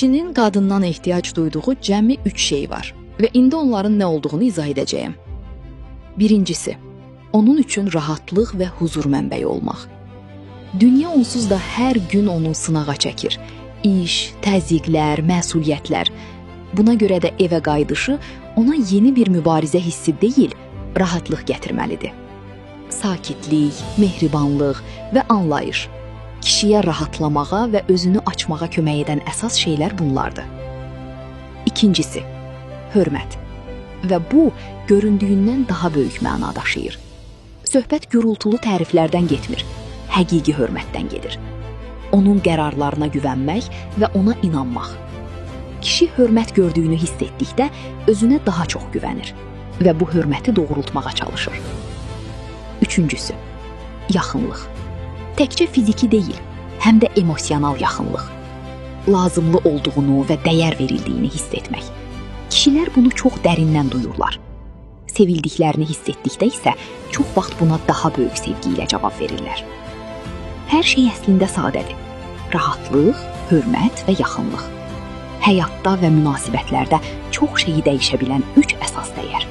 Kişinin qadından ehtiyac duyduğu cəmi 3 şey var və indi onların nə olduğunu izah edəcəyəm. Birincisi, onun üçün rahatlıq və huzur mənbəyi olmaq. Dünya onsuz da hər gün onu sınağa çəkir. İş, təzyiqlər, məsuliyyətlər. Buna görə də evə qayıdışı ona yeni bir mübarizə hissi deyil, rahatlıq gətirməlidir. Sakitlik, mehribanlıq və anlayış kişiyə rahatlamağa və özünü açmağa kömək edən əsas şeylər bunlardır. İkincisi, hörmət. Və bu, göründüyündən daha böyük məna daşıyır. Söhbət gürultulu təriflərdən getmir, həqiqi hörmətdən gedir. Onun qərarlarına güvənmək və ona inanmaq. Kişi hörmət gördüyünü hiss etdikdə özünə daha çox güvənir və bu hörməti doğrultmağa çalışır. Üçüncüsü, yaxınlıq. Təkcə fiziki deyil, həm də emosional yaxınlıq. Lazımlı olduğunu və dəyər verildiyini hiss etmək. Kişilər bunu çox dərindən duyurlar. Sevildiklərini hiss etdikdə isə çox vaxt buna daha böyük sevgi ilə cavab verirlər. Hər şey əslində sadədir. Rahatlıq, hörmət və yaxınlıq. Həyatda və münasibətlərdə çox şeyi dəyişə bilən 3 əsas dəyər.